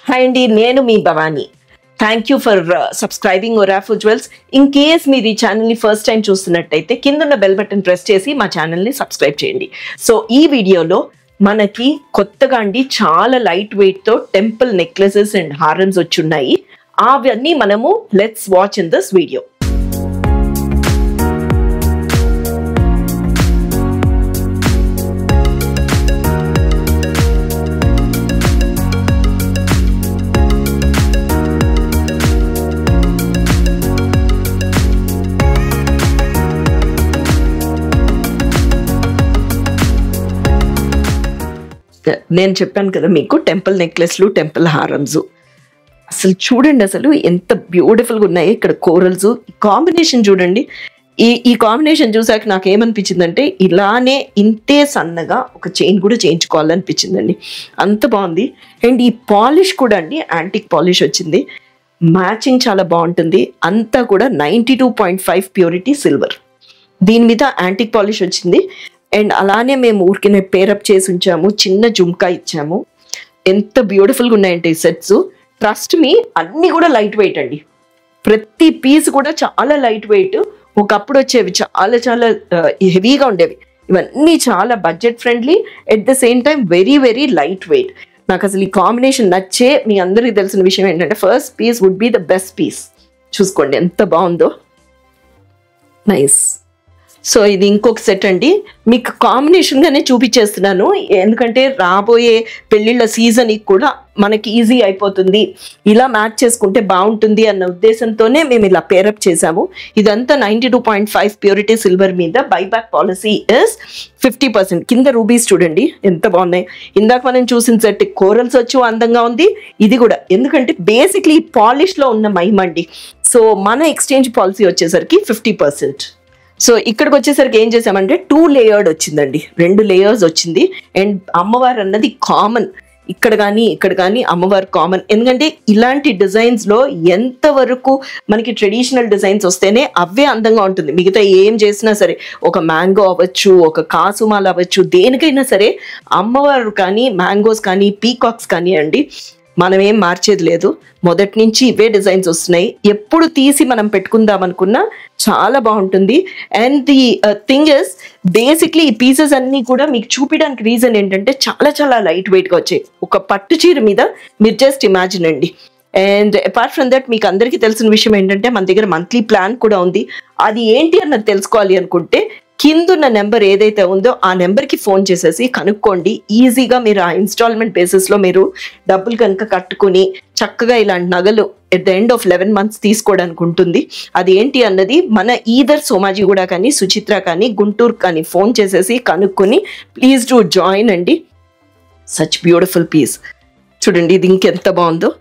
Hi Andy, నేను మీ Bhavani. Thank you for subscribing Orafu Jewels. In case మీరు ఈ ఛానల్ని ఫస్ట్ టైం చూస్తున్నట్టయితే కింద ఉన్న బెల్ బటన్ ప్రెస్ చేసి మా ఛానల్ని సబ్స్క్రైబ్ చేయండి. సో ఈ వీడియోలో మనకి కొత్తగా అండి చాలా లైట్ వెయిట్తో టెంపుల్ నెక్లెసెస్ అండ్ హారమ్స్ వచ్చున్నాయి. అవన్నీ మనము let's watch in this video. నేను చెప్పాను కదా మీకు టెంపుల్ నెక్లెస్లు టెంపుల్ హారమ్స్ అసలు చూడండి, అసలు ఎంత బ్యూటిఫుల్గా ఉన్నాయి. ఇక్కడ కోరల్స్ కాంబినేషన్ చూడండి. ఈ కాంబినేషన్ చూసాక నాకు ఏమనిపించిందంటే ఇలానే ఇంతే సన్నగా ఒక చైన్ కూడా చేయించుకోవాలనిపించిందండి. అంత బాగుంది. అండ్ ఈ పాలిష్ కూడా అండి యాంటిక్ పాలిష్ వచ్చింది. మ్యాచింగ్ చాలా బాగుంటుంది. అంతా కూడా 92.5 ప్యూరిటీ సిల్వర్. దీని మీద యాంటిక్ పాలిష్ వచ్చింది. అండ్ అలానే మేము ఊరికినే పేరప్ చేసి ఉంచాము. చిన్న జుమ్కా ఇచ్చాము. ఎంత బ్యూటిఫుల్గా ఉన్నాయంటే ఈ సెట్స్. ట్రస్ట్ మీ, అన్నీ కూడా లైట్ వెయిట్ అండి. ప్రతి పీస్ కూడా చాలా లైట్ వెయిట్. ఒకప్పుడు వచ్చేవి చాలా చాలా హెవీగా ఉండేవి. ఇవన్నీ చాలా budget friendly, at the same time very very light weight. నాకు అసలు ఈ కాంబినేషన్ నచ్చే. మీ అందరికీ తెలిసిన విషయం ఏంటంటే first piece would be the best piece. చూసుకోండి ఎంత బాగుందో. నైస్. సో ఇది ఇంకొక సెట్ అండి. మీకు కాంబినేషన్గానే చూపించేస్తున్నాను, ఎందుకంటే రాబోయే పెళ్ళిళ్ళ సీజన్కి కూడా మనకి ఈజీ అయిపోతుంది, ఇలా మ్యాచ్ చేసుకుంటే బాగుంటుంది అన్న ఉద్దేశంతోనే మేము ఇలా పేరప్ చేసాము. ఇదంతా 92.5 ప్యూరిటీ సిల్వర్ మీద బైబ్యాక్ పాలసీ ఇస్ 50%. కింద రూబీస్ చూడండి ఎంత బాగున్నాయి. ఇందాక మనం చూసిన సెట్ కోరల్స్ వచ్చి అందంగా ఉంది. ఇది కూడా ఎందుకంటే బేసిక్లీ పాలిష్లో ఉన్న మైమండి. సో మన ఎక్స్చేంజ్ పాలసీ వచ్చేసరికి 50%. సో ఇక్కడికి వచ్చేసరికి ఏం చేసామంటే 2 లేయర్డ్ వచ్చిందండి. 2 లేయర్స్ వచ్చింది. అండ్ అమ్మవారు అన్నది కామన్. ఇక్కడ కానీ అమ్మవారు కామన్. ఎందుకంటే ఇలాంటి డిజైన్స్లో ఎంతవరకు మనకి ట్రెడిషనల్ డిజైన్స్ వస్తేనే అవే అందంగా ఉంటుంది. మిగతా ఏం చేసినా సరే, ఒక మ్యాంగో అవ్వచ్చు, ఒక కాసుమాల అవ్వచ్చు, దేనికైనా సరే అమ్మవారు కానీ మ్యాంగోస్ కానీ పీకాక్స్ కానీ అండి మనం ఏం మార్చేది లేదు. మొదటి నుంచి ఇవే డిజైన్స్ వస్తున్నాయి. ఎప్పుడు తీసి మనం పెట్టుకుందాం అనుకున్నా చాలా బాగుంటుంది. And the thing is basically ఈ పీసెస్ అన్నీ కూడా మీకు చూపించడానికి రీజన్ ఏంటంటే చాలా చాలా లైట్ వెయిట్గా వచ్చాయి. ఒక పట్టు చీర మీద మీరు జస్ట్ ఇమాజిన్ అండి. అండ్ అపార్ట్ ఫ్రమ్ దట్ మీకు అందరికీ తెలిసిన విషయం ఏంటంటే మన దగ్గర మంత్లీ ప్లాన్ కూడా ఉంది. అది ఏంటి అన్నది తెలుసుకోవాలి అనుకుంటే కిందున్న నెంబర్ ఏదైతే ఉందో ఆ నెంబర్కి ఫోన్ చేసేసి కనుక్కోండి. ఈజీగా మీరు ఆ ఇన్స్టాల్మెంట్ బేసిస్లో మీరు డబ్బులు కనుక కట్టుకుని చక్కగా ఇలాంటి నగలు at the end of 11 months తీసుకోవడానికి ఉంటుంది. అది ఏంటి అన్నది మన ఈదర్ సోమాజిగూడ కానీ సుచిత్ర కానీ గుంటూరు కానీ ఫోన్ చేసేసి కనుక్కొని ప్లీజ్ డూ జాయిన్ అండి. సచ్ బ్యూటిఫుల్ పీస్ చూడండి. ఇది ఇంకెంత బాగుందో.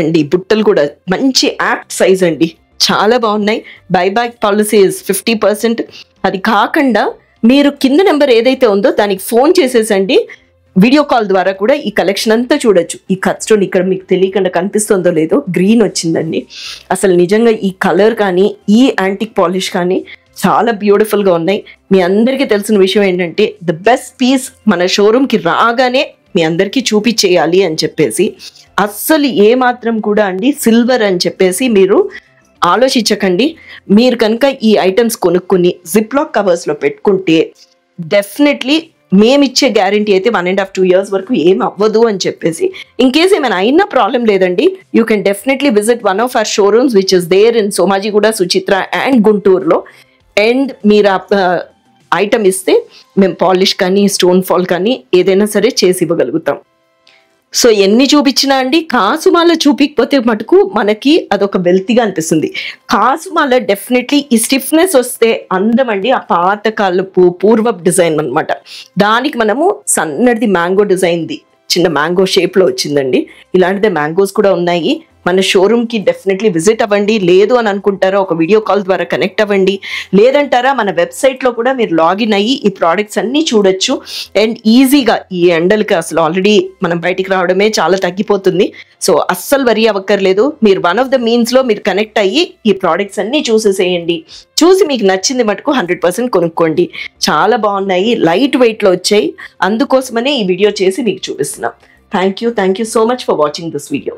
అండ్ ఈ బుట్టలు కూడా మంచి యాప్ట్ సైజ్ అండి, చాలా బాగున్నాయి. Buyback policy is 50%. అది కాకుండా మీరు కింద నెంబర్ ఏదైతే ఉందో దానికి ఫోన్ చేసేసండి. వీడియో కాల్ ద్వారా కూడా ఈ కలెక్షన్ అంతా చూడొచ్చు. ఈ కట్ స్టోన్ ఇక్కడ మీకు తెలియకుండా కనిపిస్తుందో లేదో గ్రీన్ వచ్చిందండి. అసలు నిజంగా ఈ కలర్ కానీ ఈ యాంటిక్ పాలిష్ కానీ చాలా బ్యూటిఫుల్గా ఉన్నాయి. మీ అందరికీ తెలిసిన విషయం ఏంటంటే ద బెస్ట్ పీస్ మన షోరూమ్కి రాగానే మీ అందరికీ చూపించేయాలి అని చెప్పేసి అస్సలు ఏమాత్రం కూడా అండి సిల్వర్ అని చెప్పేసి మీరు ఆలోచించకండి. మీరు కనుక ఈ ఐటమ్స్ కొనుక్కుని జిప్లాక్ కవర్స్లో పెట్టుకుంటే డెఫినెట్లీ మేమిచ్చే గ్యారంటీ అయితే 1.5-2 years వరకు ఏం అవ్వదు అని చెప్పేసి. ఇన్ కేస్ ఏమైనా అయినా ప్రాబ్లం లేదండి, you can definitely visit one of our showrooms which is there in Somajiguda, Suchitra and గుంటూరులో. అండ్ మీరు ఐటమ్ ఇస్తే మేము పాలిష్ కానీ స్టోన్ ఫాల్ కానీ ఏదైనా సరే చేసి ఇవ్వగలుగుతాం. సో ఎన్ని చూపించినా అండి కాసుమాల చూపించకపోతే మటుకు మనకి అదొక వెల్తీగా అనిపిస్తుంది. కాసుమాల డెఫినెట్లీ ఈ స్టిఫ్నెస్ వస్తే అందం అండి. ఆ పాతకాలపు పూర్వపు డిజైన్ అనమాట. దానికి మనము సన్నది మ్యాంగో డిజైన్ది చిన్న మ్యాంగో షేప్లో వచ్చిందండి. ఇలాంటిదే మ్యాంగోస్ కూడా ఉన్నాయి. మన షోరూమ్కి డెఫినెట్లీ విజిట్ అవ్వండి. లేదు అని అనుకుంటారా ఒక వీడియో కాల్ ద్వారా కనెక్ట్ అవ్వండి. లేదంటారా మన వెబ్సైట్లో కూడా మీరు లాగిన్ అయ్యి ఈ ప్రోడక్ట్స్ అన్నీ చూడొచ్చు. అండ్ ఈజీగా ఈ ఎండలకి అసలు ఆల్రెడీ మనం బయటికి రావడమే చాలా తగ్గిపోతుంది. సో అస్సలు వరీ అవ్వక్కర్లేదు. మీరు వన్ ఆఫ్ ద మీన్స్లో మీరు కనెక్ట్ అయ్యి ఈ ప్రోడక్ట్స్ అన్నీ చూసేసేయండి. చూసి మీకు నచ్చింది మటుకు 100% కొనుక్కోండి. చాలా బాగున్నాయి, లైట్ వెయిట్లో వచ్చాయి. అందుకోసమనే ఈ వీడియో చేసి మీకు చూపిస్తున్నాం. Thank you so much for watching this video.